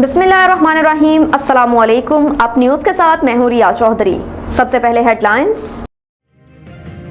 बिस्मिल्लाहिर्रहमानिर्रहीम। अस्सलामुअलैकुम। अब न्यूज़ के साथ मैं हूं रिया चौधरी। सबसे पहले हेडलाइंस।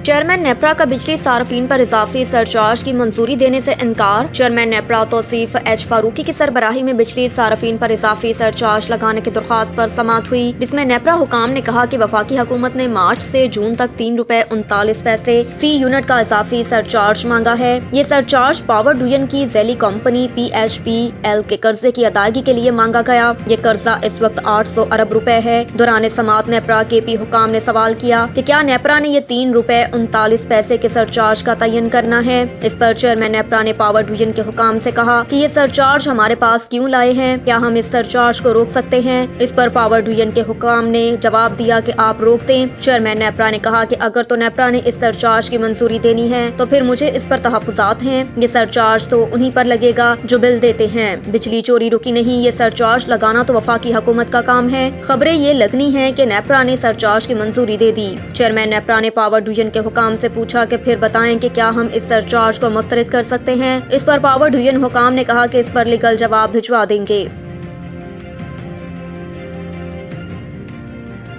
चेयरमैन नेपरा का बिजली सार्फिन पर इजाफी सरचार्ज की मंजूरी देने से इनकार। चेयरमैन नेपरा तौसीफ एच फारूकी की सरबराही में बिजली सार्फिन पर इजाफी सरचार्ज लगाने की दरख्वास्त पर समाअत हुई, जिसमें नेपरा हुकाम ने कहा कि वफाकी हुकूमत ने मार्च से जून तक ₹3.39 फी यूनिट का इजाफी सरचार्ज मांगा है। ये सरचार्ज पावर डिवीजन की झैली कंपनी PHPL के कर्जे की अदायगी के लिए मांगा गया। ये कर्जा इस वक्त 800 अरब रुपए है। दौरान समाअत नेपरा के पी हुकाम ने सवाल किया कि क्या नेपरा ने ये ₹3.39 के सरचार्ज का तयन करना है। इस पर चेयरमैन नेपरा ने पावर डिवीजन के हुकाम से कहा कि ये सरचार्ज हमारे पास क्यों लाए हैं, क्या हम इस सरचार्ज को रोक सकते हैं। इस पर पावर डिवीजन के हुकाम ने जवाब दिया कि आप रोक दें। चेयरमैन नेपरा ने कहा कि अगर तो नेपरा ने इस सरचार्ज की मंजूरी देनी है तो फिर मुझे इस पर तहफुजात हैं। ये सरचार्ज तो उन्हीं पर लगेगा जो बिल देते हैं। बिजली चोरी रुकी नहीं, ये सरचार्ज लगाना तो वफाकी हुकूमत का काम है। खबरें ये लगनी है कि नेपरा ने सरचार्ज की मंजूरी दे दी। चेयरमैन नेपरा ने पावर डिवीजन के हुकाम से पूछा कि फिर बताएं कि क्या हम इस सरचार्ज को मुस्तरद कर सकते हैं। इस पर पावर डिवीजन हुकाम ने कहा कि इस पर लीगल जवाब भिजवा देंगे।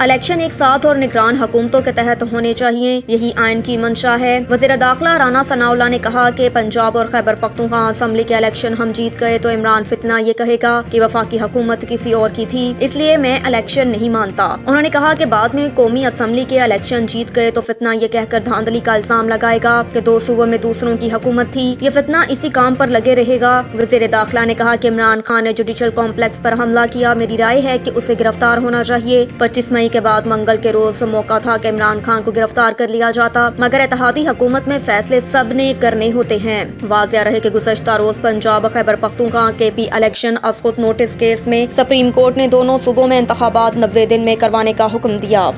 इलेक्शन एक साथ और निगरान हुकूमतों के तहत होने चाहिए, यही आइन की मंशा है। वज़ीर दाखिला राना सनाउल्लाह ने कहा कि पंजाब और खैबर पख्तूनख्वा असम्बली के इलेक्शन हम जीत गए तो इमरान फितना ये कहेगा कि वफाकी हुकूमत किसी और की थी, इसलिए मैं इलेक्शन नहीं मानता। उन्होंने कहा कि बाद में कौमी असम्बली के इलेक्शन जीत गए तो फितना ये कहकर धांधली का इल्जाम लगाएगा कि दो सूबों में दूसरों की हुकूमत थी। ये फितना इसी काम पर लगे रहेगा। वज़ीर दाखिला ने कहा कि इमरान खान ने जुडिशल कॉम्प्लेक्स पर हमला किया, मेरी राय है कि उसे गिरफ्तार होना चाहिए। 25 मई के बाद मंगल के रोज मौका था कि इमरान खान को गिरफ्तार कर लिया जाता, मगर इत्तेहादी हुकूमत में फैसले सब ने करने होते हैं। वाज़िया रहे कि गुज़श्ता रोज पंजाब खैबर पख्तूनख्वा KP इलेक्शन असखुद नोटिस केस में सुप्रीम कोर्ट ने दोनों सूबों में इंतखाबात 90 दिन में करवाने का हुक्म दिया।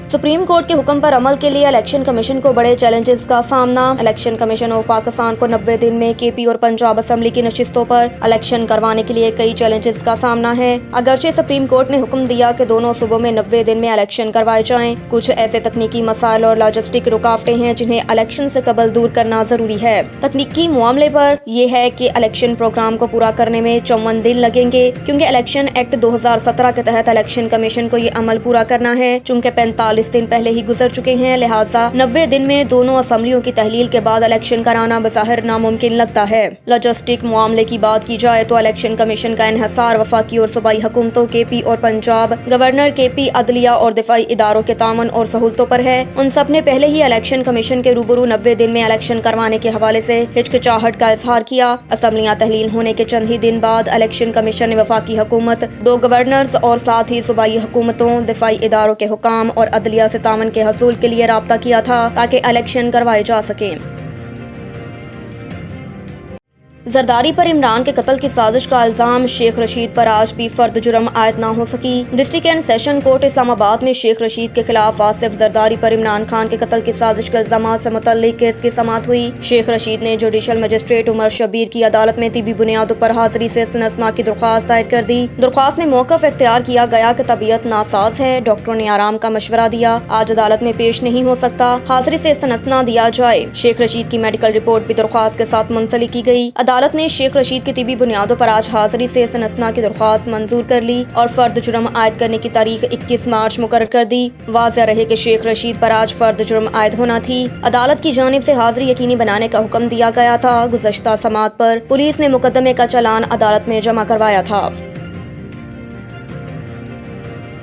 सुप्रीम कोर्ट के हुक्म पर अमल के लिए इलेक्शन कमीशन को बड़े चैलेंजेस का सामना। इलेक्शन कमीशन ऑफ पाकिस्तान को 90 दिन में KP और पंजाब असम्बली की नशिस्तों पर इलेक्शन करवाने के लिए कई चैलेंजेस का सामना है। अगरचे सुप्रीम कोर्ट ने हुक्म दिया कि दोनों सूबों में 90 दिन में इलेक्शन करवाए जाएं, कुछ ऐसे तकनीकी मसाइल और लॉजिस्टिक रुकावटें हैं जिन्हें इलेक्शन से कबल दूर करना जरूरी है। तकनीकी मामले पर यह है कि इलेक्शन प्रोग्राम को पूरा करने में 54 दिन लगेंगे, क्योंकि इलेक्शन एक्ट 2017 के तहत इलेक्शन कमीशन को ये अमल पूरा करना है। चूँकि 45 दिन पहले ही गुजर चुके हैं, लिहाजा 90 दिन में दोनों असम्बलियों की तहलील के बाद इलेक्शन कराना बज़ाहिर नामुमकिन लगता है। लॉजिस्टिक मामले की बात की जाए तो इलेक्शन कमीशन का इन्हिसार वफाकी और सूबाई हुकूमतों KP और पंजाब, गवर्नर KP, अदलिया और दिफाई इदारों के तामन और सहूलतों पर है। उन सब ने पहले ही इलेक्शन कमीशन के रूबरू 90 दिन में इलेक्शन करवाने के हवाले से हिचकिचाहट का इजहार किया। असम्बलियाँ तहलील होने के चंद ही दिन बाद इलेक्शन कमीशन ने वफाकी हुकूमत, 2 गवर्नर्स और साथ ही सूबाई हुकूमतों, दिफाई इदारों के हुकाम और अदलिया से तामन के हसूल के लिए राब्ता किया था ताकि इलेक्शन करवाए जा सकें। जरदारी पर इमरान के कत्ल की साजिश का इल्जाम शेख रशीद पर आज भी फर्द जुर्म आयद न हो सकी। District and session court Islamabad में शेख रशीद के खिलाफ आसिफ जरदारी पर इमरान खान के कत्ल की साजिश के इल्जाम से मुतल्लिक केस की समाअत हुई। शेख रशीद ने जुडिशल मजिस्ट्रेट उमर शबीर की अदालत में तिबी बुनियादों पर हाजिरी से इस्तिस्ना की दरख्वास्त दायर कर दी। दरख्वास्त में मौक़िफ़ इख्तियार किया गया कि तबीयत नासाज है, डॉक्टरों ने आराम का मशवरा दिया, आज अदालत में पेश नहीं हो सकता, हाजिरी से इस्तिस्ना दिया जाए। शेख रशीद की मेडिकल रिपोर्ट भी दरख्वास्त के साथ मुंसलिक की गई। अदालत ने शेख रशीद की तिबी बुनियादों पर आज हाजिरी से इस्तिस्ना की दरख्वास्त मंजूर कर ली और फर्द जुर्म आयद करने की तारीख 21 मार्च मुकर्रर कर दी। वाज़िया रहे कि शेख रशीद पर आज फर्द जुर्म आयद होना थी। अदालत की जानिब से हाजिरी यकीनी बनाने का हुक्म दिया गया था। गुज़श्ता समाअत पर पुलिस ने मुकदमे का चालान अदालत में जमा करवाया था।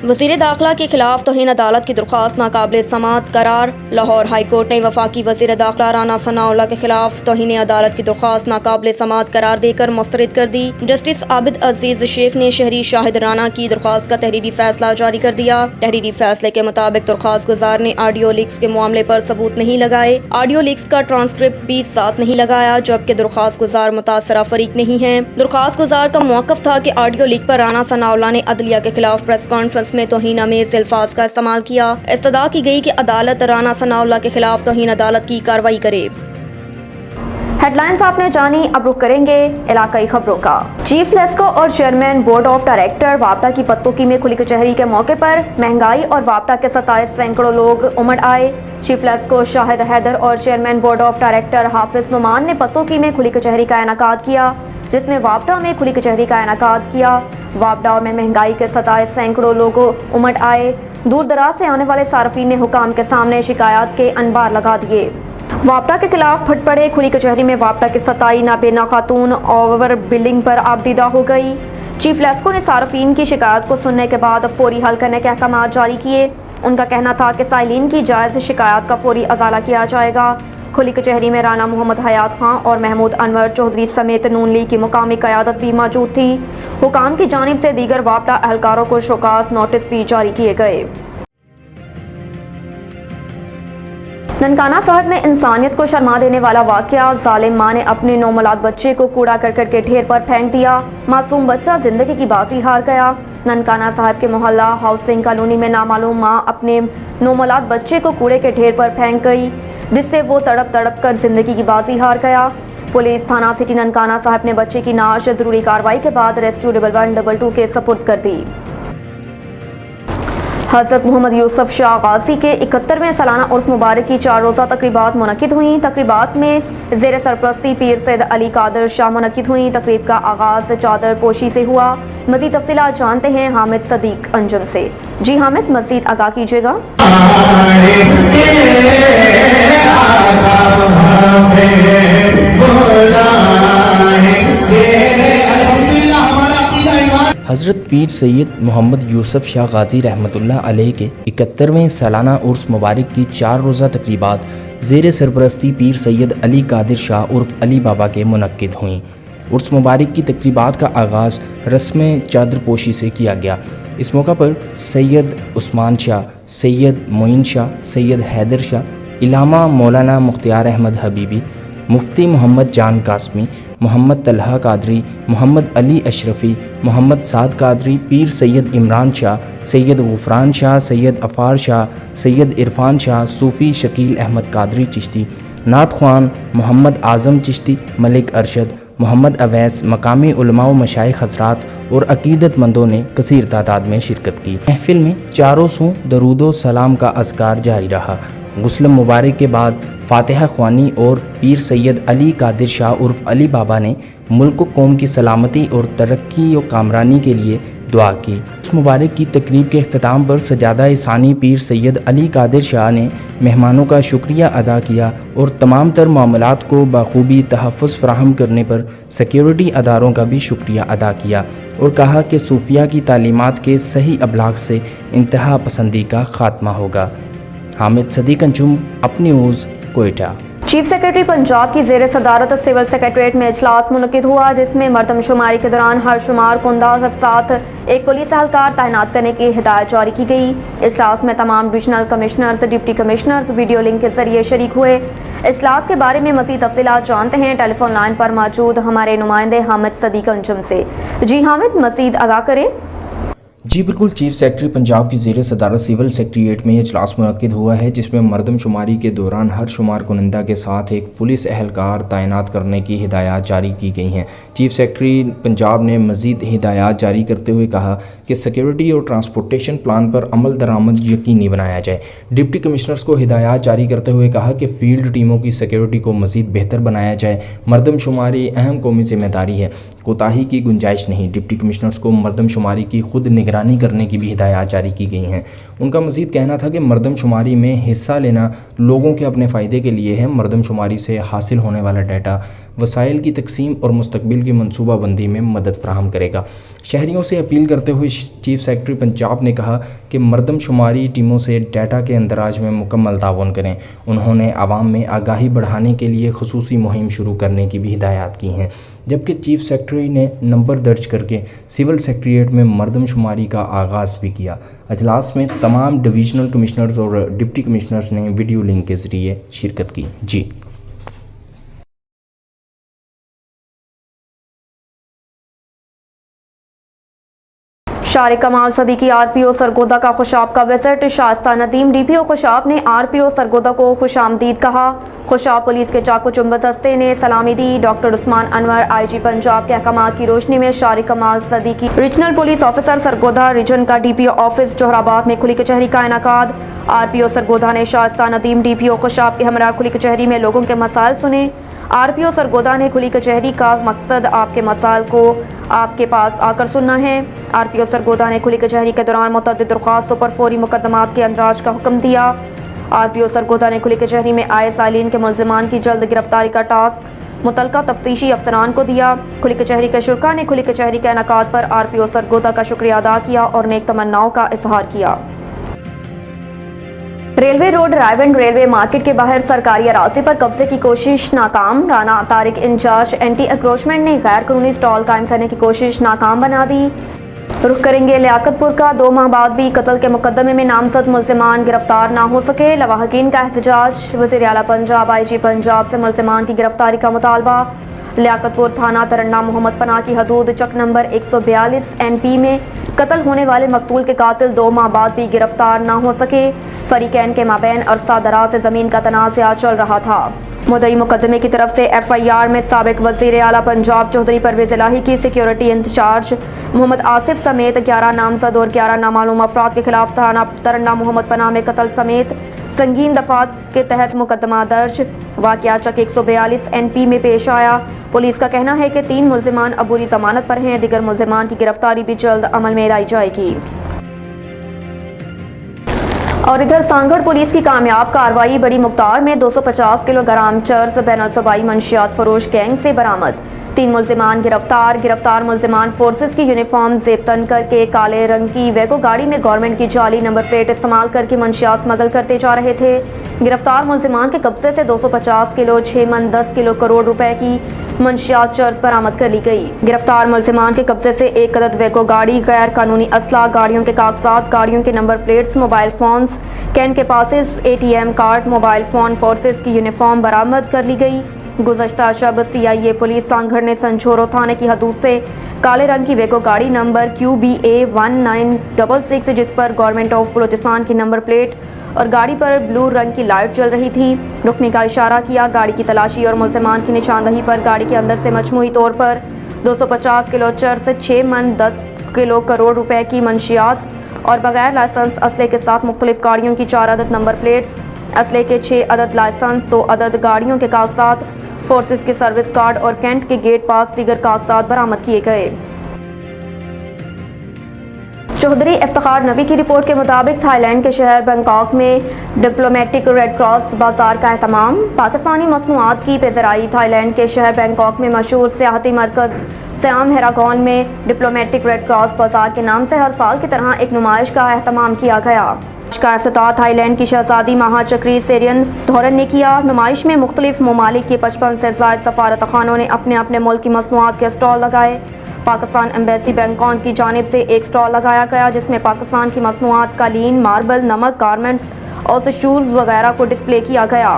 वज़ीर दाखिला के खिलाफ तौहीन अदालत की दरख्वास्त नाकाबिल समाअत करार। लाहौर हाई कोर्ट ने वफाकी वज़ीर दाखिला राना सनाउल्लाह के खिलाफ तौहीन अदालत की दरख्वास्त नाकाबिल समाअत करार देकर मुस्तरद कर दी। जस्टिस आबिद अजीज शेख ने शहरी शाहिद राना की दरख्वास्त का तहरीरी फैसला जारी कर दिया। तहरीरी फैसले के मुताबिक दरख्वास्त गुजार ने ऑडियो लीक्स के मामले पर सबूत नहीं लगाए, ऑडियो लीक्स का ट्रांसक्रिप्ट भी साथ नहीं लगाया, जबकि दरख्वास्त गुजार मुतासरा फरीक नहीं है। दरख्वास्त गुजार का मौक़िफ़ था कि ऑडियो लीक पर राना सनाउल्लाह ने अदलिया के खिलाफ प्रेस कॉन्फ्रेंस में तौहीन आमेज़ अल्फाज का इस्तेमाल किया। इस्तदा की गई कि अदालत राना सनाउल्लाह के खिलाफ तौहीन अदालत की कार्रवाई करे। हेडलाइंस आपने जानी, अब रुख करेंगे इलाकाई खबरों का। चीफ लेस्को और चेयरमैन बोर्ड ऑफ डायरेक्टर वापडा की पत्तोकी में खुली कचहरी के मौके पर महंगाई और वापडा के 27 सैकड़ों लोग उमड़ आए। चीफ लेस्को शाहिद हैदर और चेयरमैन बोर्ड ऑफ डायरेक्टर हाफिज नुमान ने पत्तोकी में खुली कचहरी का इनेकाद किया। جس میں وابڈا میں کھلی کچہری کا انعقاد کیا۔ وابڈا میں مہنگائی کے ستائے سینکڑوں لوگ امٹ آئے۔ دور دراز سے آنے والے صارفین نے حکام کے سامنے شکایات کے انبار لگا دیے۔ وابڈا کے خلاف پھٹ پڑے۔ کھلی کچہری میں وابڈا کی 27 نابینا خاتون اوور بلڈنگ پر آبدیدہ ہو گئی۔ چیف لیسکو نے صارفین کی شکایت کو سننے کے بعد فوری حل کرنے کے احکامات جاری کیے۔ ان کا کہنا تھا کہ سائلین کی جائز شکایات کا فوری ازالہ کیا جائے گا۔ کھلی کچہری میں رانا محمد حیات خان اور محمود انور چودھری سمیت نون لیگ کی مقامی قیادت بھی موجود تھی۔ حکام کی جانب سے دیگر وابڈا اہلکاروں کو شوکاز نوٹس بھی جاری کیے گئے۔ ننکانہ صاحب میں انسانیت کو شرما دینے والا واقعہ، ظالم ماں نے اپنے نومولاد بچے کو کوڑا کرکٹ کے ڈھیر پر پھینک دیا۔ معصوم بچہ زندگی کی بازی ہار گیا۔ ننکانہ صاحب کے محلہ ہاؤسنگ کالونی میں نامعلوم ماں اپنے نومولاد بچے کو کوڑے کے ڈھیر پر پھینک گئی، جس سے وہ تڑپ تڑپ کر زندگی کی بازی ہار گیا۔ پولیس تھانہ سٹی ننکانہ صاحب نے بچے کی نعش ضروری کارروائی کے بعد ریسکیو 1122 کے سپرد کر دی۔ حضرت محمد یوسف شاہ غازی کے 71ویں سالانہ عرس مبارک کی 4 روزہ تقریبات منعقد ہوئیں۔ تقریبات میں زیر سرپرستی پیر سید علی قادر شاہ منعقد ہوئیں۔ تقریب کا آغاز چادر پوشی سے ہوا۔ مزید تفصیلات جانتے ہیں حامد صدیق انجم سے۔ جی حامد، مزید آگاہ کیجیے گا۔ حضرت پیر سید محمد یوسف شاہ غازی رحمۃ اللہ علیہ کے 71ویں سالانہ عرس مبارک کی 4 روزہ تقریبات زیر سرپرستی پیر سید علی قادر شاہ عرف علی بابا کے منعقد ہوئیں۔ عرس مبارک کی تقریبات کا آغاز رسم چادر پوشی سے کیا گیا۔ اس موقع پر سید عثمان شاہ، سید معین شاہ، سید حیدر شاہ، علامہ مولانا مختار احمد حبیبی، مفتی محمد جان قاسمی، محمد طلحہ قادری، محمد علی اشرفی، محمد سعد قادری، پیر سید عمران شاہ، سید غفران شاہ، سید عفار شاہ، سید عرفان شاہ، صوفی شکیل احمد قادری چشتی، نعت خوان محمد اعظم چشتی، ملک ارشد، محمد اویس، مقامی علماء و مشائخ حضرات اور عقیدت مندوں نے کثیر تعداد میں شرکت کی۔ محفل میں چاروں سو درود و سلام کا اذکار جاری رہا۔ غسل مبارک کے بعد فاتحہ خوانی اور پیر سید علی قادر شاہ عرف علی بابا نے ملک و قوم کی سلامتی اور ترقی و کامرانی کے لیے دعا کی۔ اس مبارک کی تقریب کے اختتام پر سجادہ ثانی پیر سید علی قادر شاہ نے مہمانوں کا شکریہ ادا کیا اور تمام تر معاملات کو بخوبی تحفظ فراہم کرنے پر سیکیورٹی اداروں کا بھی شکریہ ادا کیا اور کہا کہ صوفیہ کی تعلیمات کے صحیح ابلاغ سے انتہا پسندی کا خاتمہ ہوگا۔ حامد صدیق انجم، اپنی news, Quetta. Chief secretary Punjab کی زیر صدارت سول سیکریٹریٹ میں اجلاس منعقد ہوا، جس میں مردم شماری کے دوران ہر شمار کنندہ کے ساتھ ایک پولیس اہلکار تعینات کرنے کی ہدایت جاری کی گئی۔ اجلاس میں تمام divisional commissioners, deputy commissioners video link کے ذریعے شریک ہوئے۔ اجلاس کے بارے میں مزید تفصیلات جانتے ہیں ٹیلی فون لائن پر موجود ہمارے نمائندے حامد صدیق انجم سے۔ جی حامد، مزید آگاہ کریں۔ جی بالکل، چیف سیکرٹری پنجاب کی زیر صدارت سول سیکریٹریٹ میں اجلاس منعقد ہوا ہے، جس میں مردم شماری کے دوران ہر شمار کنندہ کے ساتھ ایک پولیس اہلکار تعینات کرنے کی ہدایات جاری کی گئی ہیں۔ چیف سیکرٹری پنجاب نے مزید ہدایات جاری کرتے ہوئے کہا کہ سیکیورٹی اور ٹرانسپورٹیشن پلان پر عمل درآمد یقینی بنایا جائے۔ ڈپٹی کمشنرز کو ہدایات جاری کرتے ہوئے کہا کہ فیلڈ ٹیموں کی سیکیورٹی کو مزید بہتر بنایا جائے۔ مردم شماری اہم قومی ذمہ داری ہے، کوتاہی کی گنجائش نہیں۔ ڈپٹی کمشنرز کو مردم شماری کی خود نگرانی کرنے کی بھی ہدایات جاری کی گئی ہیں۔ ان کا مزید کہنا تھا کہ مردم شماری میں حصہ لینا لوگوں کے اپنے فائدے کے لیے ہے۔ مردم شماری سے حاصل ہونے والا ڈیٹا وسائل کی تقسیم اور مستقبل کی منصوبہ بندی میں مدد فراہم کرے گا۔ شہریوں سے اپیل کرتے ہوئے چیف سیکرٹری پنجاب نے کہا کہ مردم شماری ٹیموں سے ڈیٹا کے اندراج میں مکمل تعاون کریں۔ انہوں نے عوام میں آگاہی بڑھانے کے لیے خصوصی مہم شروع کرنے کی بھی ہدایات کی ہیں، جبکہ چیف سیکرٹری نے نمبر درج کر کے سول سیکریٹریٹ میں مردم شماری کا آغاز بھی کیا۔ اجلاس میں تمام ڈویژنل کمشنرز اور ڈپٹی کمشنرز نے ویڈیو لنک کے ذریعے شرکت کی۔ جی شارق کمال صدیقی آر پی او سرگودا کا خوشاب کا وزٹ۔ شائستہ ندیم ڈی پی او خوشاب نے آر پی او سرگودا کو خوش آمدید کہا۔ خوشاب پولیس کے چاقو چمبت دستے نے سلامی دی۔ ڈاکٹر عثمان انور آئی جی پنجاب کے احکامات کی روشنی میں Shariq Kamal Siddiqui regional police officer Sargodha region کا D P O office Jauharabad میں کھلی کچہری کا انعقاد۔ آر پی او سرگودا نے شائستہ ندیم ڈی پی او خوشاب کے ہمراہ کھلی کچہری میں لوگوں کے مسائل سنے۔ RPO सरगोदा ने खुली कचहरी का मकसद आपके मसाइल को आपके पास आकर सुनना है। RPO सरगोदा ने खुली कचहरी के दौरान मुतअद्दिद दरख्वास्तों पर फौरी मुकदमात के अंदराज का हुक्म दिया। RPO सरगोदा ने खुली कचहरी में आए सालीन के मुल्ज़िमान की जल्द गिरफ्तारी का टास्क मुतलका तफ्तीशी अफसरान को दिया। खुली कचहरी के शुरा ने खुली कचहरी के इनेकाद पर RPO सरगोदा का शुक्रिया अदा किया और नेक तमन्नाओं का इजहार किया। Railway road Raiwind railway market के बाहर सरकारी अराजी पर कब्जे की कोशिश नाकाम। राना तारिक इंचार्ज एंटी एक्रोचमेंट ने गैर कानूनी स्टॉल कायम करने की कोशिश नाकाम बना दी। रुख करेंगे लियाकतपुर का। 2 माह बाद भी कत्ल के मुकदमे में नामजद मुल्ज़िमान गिरफ्तार ना हो सके। लवाहकीन का एहतजाज। वज़ीर आला पंजाब IG पंजाब से मुल्ज़िमान की गिरफ्तारी का मुतालबा। लियाकतपुर थाना तरन्ना मोहम्मद पनाह की हदूद चक नंबर 142 NP में कत्ल होने वाले मकतूल के कातिल 2 माह बाद भी गिरफ्तार ना हो सके। फरीकैन के माबैन अरसा दराज से ज़मीन का तनाज़ा चल रहा था। मुद्दई मुकदमे की तरफ से FIR में साबिक वज़ीर आला पंजाब चौधरी परवेज़ इलाही की सिक्योरिटी इंचार्ज मोहम्मद आसिफ समेत 11 नामजद और 11 नामालूम अफराद के खिलाफ थाना तरन्ना मोहम्मद पनाह में कत्ल समेत संगीन दफात के तहत मुकदमा दर्ज। वाक़या चक 142 NP में पेश आया। पुलिस का कहना है कि 3 मुल्ज़िमान अबूरी ज़मानत पर हैं। दीगर मुल्ज़िमान की गिरफ्तारी भी जल्द अमल में लाई जाएगी। और इधर सांगड़ पुलिस की कामयाब कार्रवाई। बड़ी मुख्तार में 250 किलोग्राम चर्स बैनुल सूबाई मंशियात फरोश गैंग से बरामद। 3 मुल्ज़िमान गिरफ्तार मुल्ज़िमान फोर्सेस की यूनिफॉर्म ज़ेबतन करके काले रंग की वैगो गाड़ी में गवर्नमेंट की जाली नंबर प्लेट इस्तेमाल करके मंशियात स्मगल करते जा रहे थे। गिरफ्तार मुल्ज़िमान के कब्जे से 250 किलो 6 मन 10 किलो करोड़ रुपए की मंशियात चर्स बरामद कर ली गई। गिरफ्तार मुल्ज़िमान के कब्जे से 1 अदद वैगो गाड़ी, गैर कानूनी असला, गाड़ियों के कागजात, गाड़ियों के नंबर प्लेट्स, मोबाइल फ़ोन्स, कैन के passes, ATM card, mobile phone, forces की यूनिफॉर्म बरामद कर ली गई। गुज़श्ता शब CIA पुलिस सांगड़ ने संझोरो थाने की हदूद से काले रंग की वेगो गाड़ी नंबर QBA 1966 जिस पर गवर्नमेंट ऑफ बलूचिस्तान की नंबर प्लेट और गाड़ी पर ब्लू रंग की लाइट जल रही थी, रुकने का इशारा किया। गाड़ी की तलाशी और मुल्ज़िमान की निशानदही पर गाड़ी के अंदर से मजमूई तौर पर 250 किलो चर्स, 6 मन 10 किलो करोड़ रुपए की मंशियात और बगैर लाइसेंस असले के साथ मुख्तलिफ गाड़ियों की 4 अदद नंबर प्लेट्स, असले के 6 अदद लाइसेंस, 2 अदद गाड़ियों के कागजात, फोर्सेस के सर्विस कार्ड और कैंट के गेट पास दीगर कागजात बरामद किए गए। चौधरी इफ्तिखार नबी की रिपोर्ट के मुताबिक थाईलैंड के शहर बैंकॉक में डिप्लोमेटिक रेड क्रॉस बाजार का एहतमाम। पाकिस्तानी मसनूआत की पेजराई। थाईलैंड के शहर बैंकॉक में मशहूर सियाहती मरकज़ सियाम हेरागॉन में डिप्लोमेटिक रेड क्रॉस बाजार के नाम से हर साल की तरह एक नुमाइश का एहतमाम किया गया। का इफ्तिताह थाईलैंड की शहजादी महा चक्री सेरियन धोरन ने किया। नुमाइश में मुख्तलिफ ममालिक के 55 से ज़ायद सफारत खानों ने अपने अपने मुल्क की मसनूआत के स्टॉल लगाए। पाकिस्तान एम्बेसी बैंकॉक की जानिब से एक स्टॉल लगाया गया जिसमें पाकिस्तान की मसनूआत, कालीन, मार्बल, नमक, गारमेंट्स और टिश्यूज़ वगैरह को डिस्प्ले किया गया।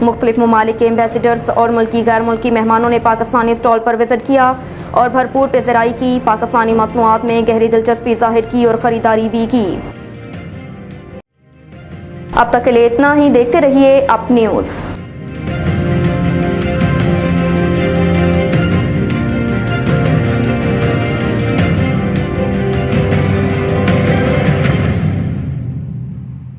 मुख्तलिफ ममालिक के एम्बेसडर्स और मुल्की गैर मुल्की मेहमानों ने पाकिस्तानी स्टॉल पर विजिट किया और भरपूर पेजराई की। पाकिस्तानी मसनूआत में गहरी दिलचस्पी जाहिर की और ख़रीदारी भी की। अब तक के लिए इतना ही। देखते रहिए अप न्यूज़।